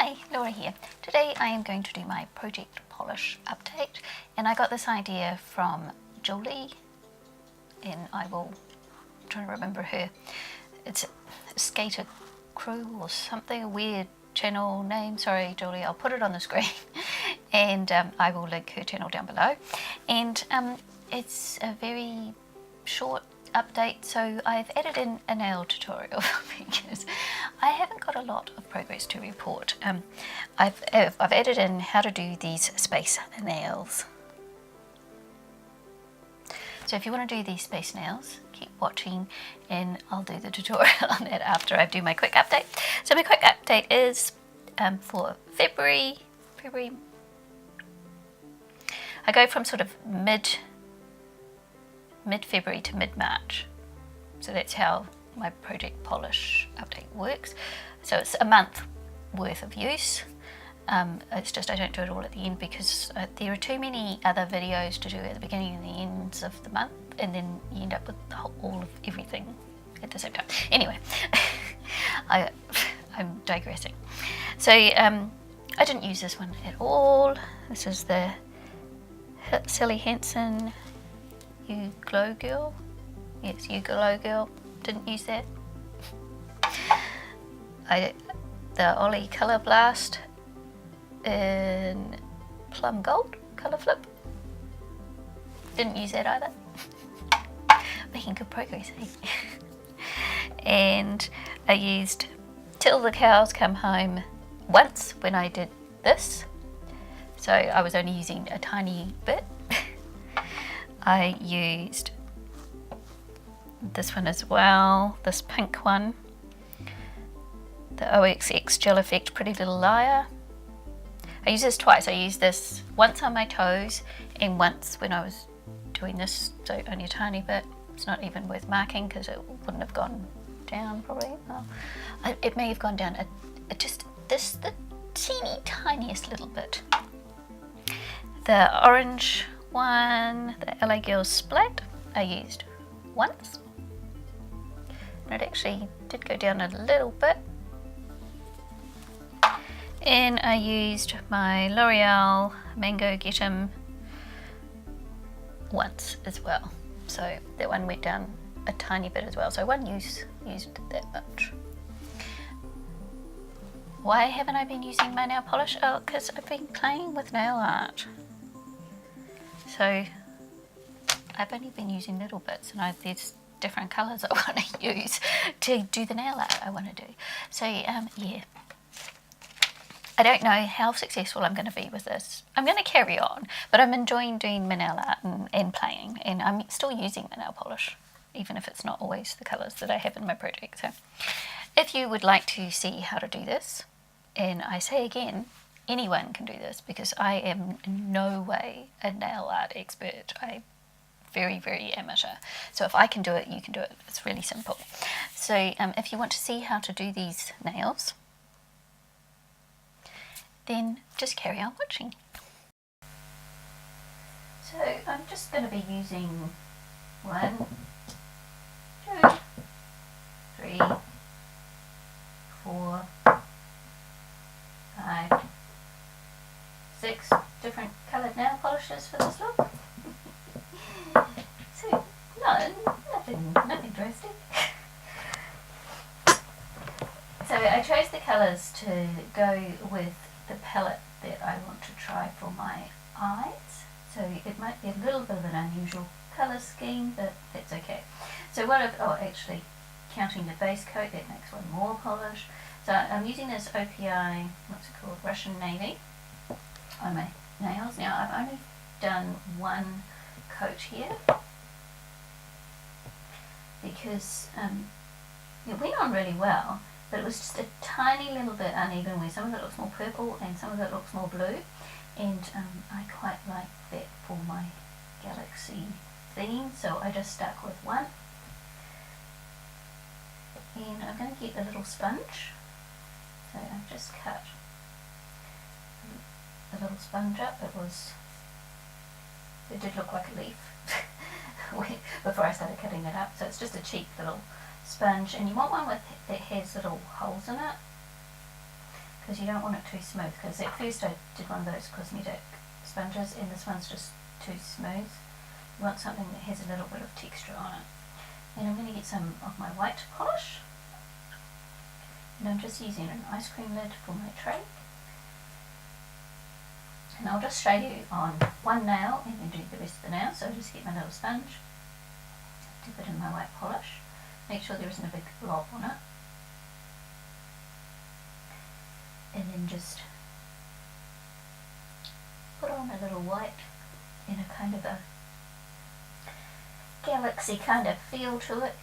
Hi, Laura here. Today I am going to do my project polish update, and I got this idea from Julie, and I'm trying to remember her. It's Skateratru or something, a weird channel name. Sorry Julie, I'll put it on the screen and I will link her channel down below. And it's a very short update, so I've added in a nail tutorial because I haven't got a lot of progress to report. I've added in how to do these space nails. So if you want to do these space nails, keep watching and I'll do the tutorial on that after I do my quick update. So my quick update is for February. I go from sort of mid-February to mid-March. So that's how my project polish update works. So it's a month worth of use. It's just I don't do it all at the end because there are too many other videos to do at the beginning and the ends of the month, and then you end up with all of everything at the same time. Anyway, I'm digressing. So I didn't use this one at all. This is the Sally Hansen You Glow Girl. Yes, You Glow Girl. Didn't use that. The Ollie Colour Blast in Plum Gold Colour Flip. Didn't use that either. Making good progress, eh? And I used Till the Cows Come Home once when I did this. So I was only using a tiny bit. I used this one as well, this pink one, the OXX Gel Effect Pretty Little Liar. I used this twice. I used this once on my toes and once when I was doing this, so only a tiny bit. It's not even worth marking because it wouldn't have gone down probably. Well, it may have gone down just the teeny tiniest little bit. The orange one, the LA Girls Splat, I used once. And it actually did go down a little bit. And I used my L'Oreal Mango Get 'em once as well. So that one went down a tiny bit as well. So one used that much. Why haven't I been using my nail polish? Oh, because I've been playing with nail art. So I've only been using little bits, and there's different colours I want to use to do the nail art I want to do. So yeah, I don't know how successful I'm going to be with this. I'm going to carry on, but I'm enjoying doing my nail art and playing, and I'm still using my nail polish, even if it's not always the colours that I have in my project. So if you would like to see how to do this, and I say again, anyone can do this because I am in no way a nail art expert. I'm very, very amateur. So if I can do it, you can do it. It's really simple. So if you want to see how to do these nails, then just carry on watching. So I'm just going to be using 1, 2, 3, 4, 5, 6 different coloured nail polishes for this look. So nothing drastic. So I chose the colours to go with the palette that I want to try for my eyes. So it might be a little bit of an unusual colour scheme, but that's okay. So actually counting the base coat, that makes one more polish. So I'm using this OPI, what's it called, Russian Navy on my nails. Now I've only done one coat here because it went on really well, but it was just a tiny little bit uneven where some of it looks more purple and some of it looks more blue, and I quite like that for my galaxy theme, so I just stuck with one. And I'm going to get a little sponge, so I've just cut a little sponge up. It did look like a leaf before I started cutting it up, so it's just a cheap little sponge, and you want one that has little holes in it because you don't want it too smooth, because at first I did one of those cosmetic sponges and this one's just too smooth. You want something that has a little bit of texture on it. And I'm going to get some of my white polish, and I'm just using an ice cream lid for my tray. And I'll just show you on one nail and then do the rest of the nail. So I'll just get my little sponge, dip it in my white polish, make sure there isn't a big blob on it, and then just put on a little white in a kind of a galaxy kind of feel to it.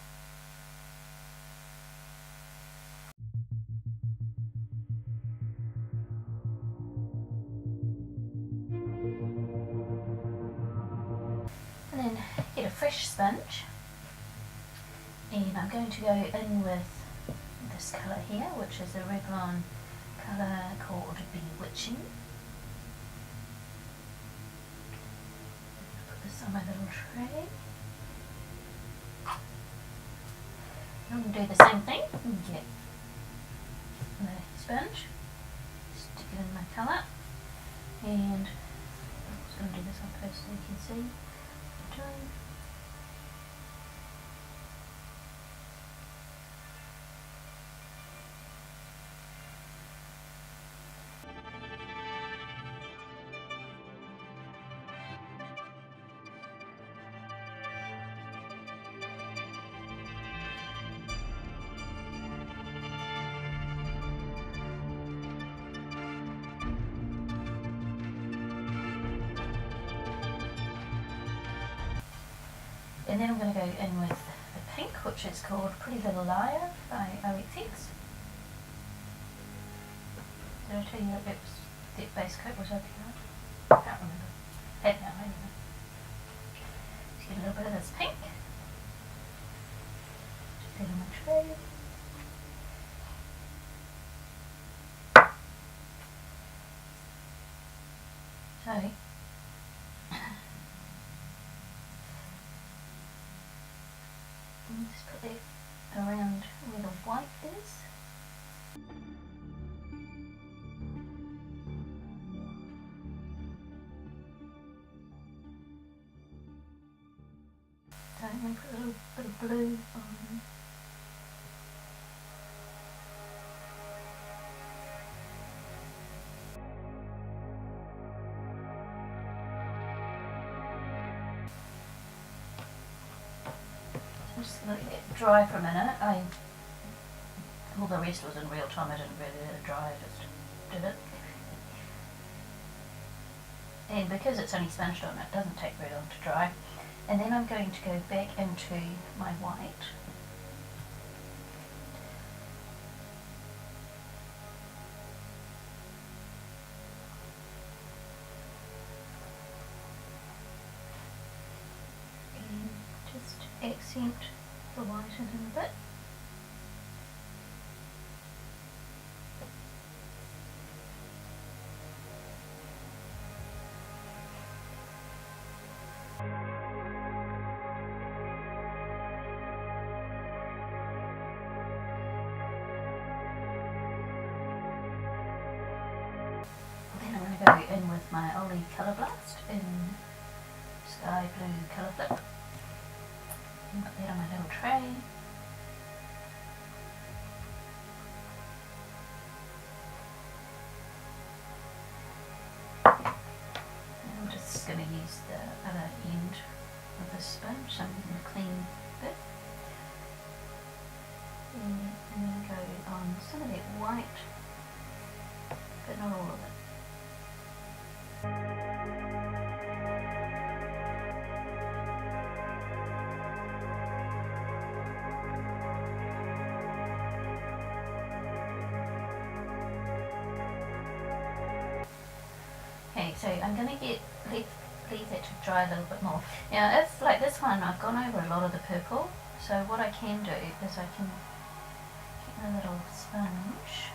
And then get a fresh sponge, and I'm going to go in with this colour here, which is a Revlon colour called Bewitching. Put this on my little tray. I'm going to do the same thing and get the sponge, stick it in my colour, and I'm just going to do this up close so you can see what I'm doing. And then I'm going to go in with the pink, which is called Pretty Little Liar by OXX. Did I tell you that that base coat was okay? I can't remember. Head now, anyway. Just get a little bit of this pink. Just put it on my tray. So, just put it around where the white is. So I'm going to put a little bit of blue on. Just let it dry for a minute. All the rest was in real time. I didn't really let it dry, I just did it. And because it's only sponged on, it doesn't take very long to dry. And then I'm going to go back into my white. And just accent the white in a bit. Then I'm going to go in with my Ollie Colour Blast in Sky Blue Colour Flip. And put that on my little tray. And I'm just going to use the other end of the sponge, so I'm using a clean bit. And I'm going to go on some of that white, but not all of it. Okay, so I'm going to leave that to dry a little bit more. Now, if like this one, I've gone over a lot of the purple, so what I can do is I can get a little sponge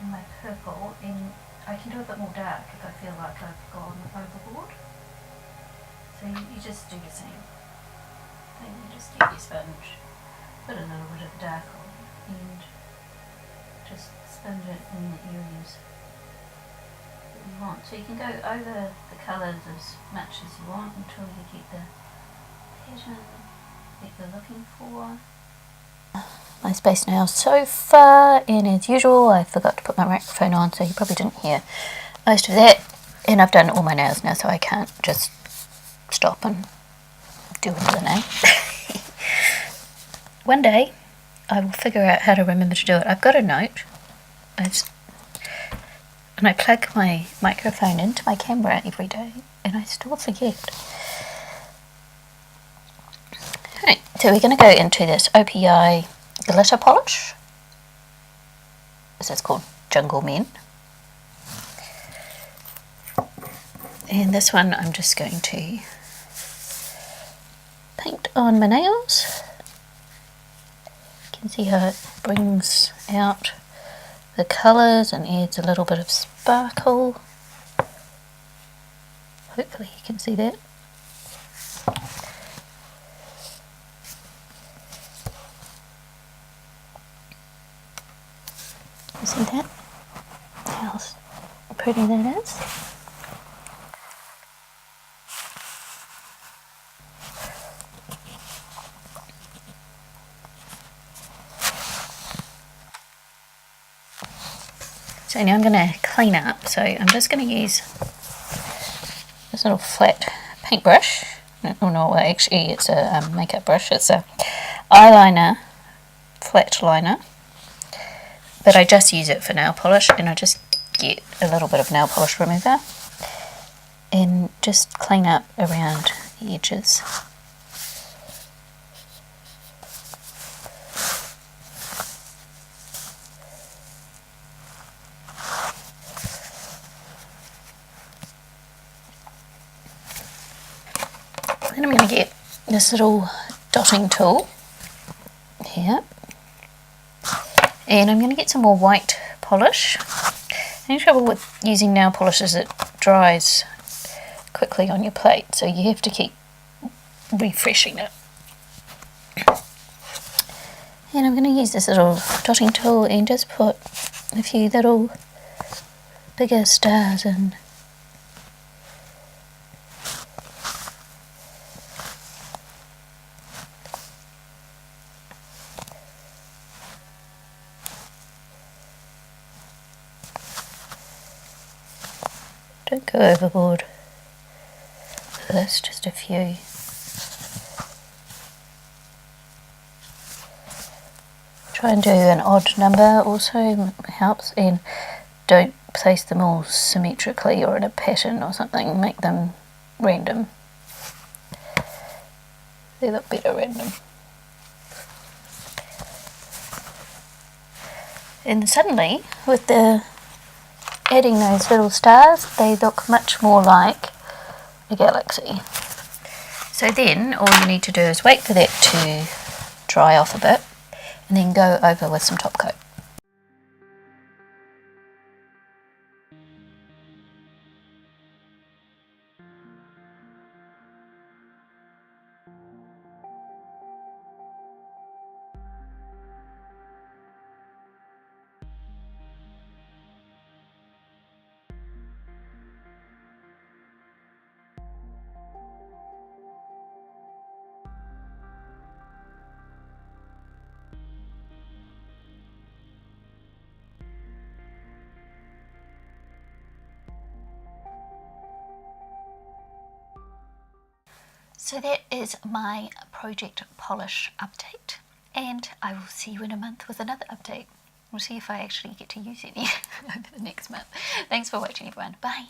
in my purple, and I can do a bit more dark if I feel like I've gone overboard. So you just do the same thing, you just get your sponge, put a little bit of dark on, and just coat it in the areas that you want. So you can go over the colours as much as you want until you get the pattern that you're looking for. My space nails so far, and as usual I forgot to put my microphone on, so you probably didn't hear most of that. And I've done all my nails now, so I can't just stop and do another nail. One day I will figure out how to remember to do it. I've got a note, and I plug my microphone into my camera every day, and I still forget. Alright, so we're going to go into this OPI glitter polish. This is called Jungle Men. And this one I'm just going to paint on my nails. You can see how it brings out the colours and adds a little bit of sparkle. Hopefully you can see that. You see that? How pretty that is. So now I'm going to clean up, so I'm just going to use this little flat paintbrush. Oh no, actually it's a makeup brush. It's a eyeliner flat liner, but I just use it for nail polish, and I just get a little bit of nail polish remover and just clean up around the edges. Then I'm going to get this little dotting tool here, and I'm going to get some more white polish. The only trouble with using nail polish is it dries quickly on your plate, so you have to keep refreshing it. And I'm going to use this little dotting tool and just put a few little bigger stars in. Don't go overboard with this, just a few. Try and do an odd number also helps, and don't place them all symmetrically or in a pattern or something, make them random. They look better random. And suddenly, with the adding those little stars, they look much more like a galaxy. So then all you need to do is wait for that to dry off a bit, and then go over with some top coat. So that is my project polish update, and I will see you in a month with another update. We'll see if I actually get to use any over the next month. Thanks for watching, everyone. Bye.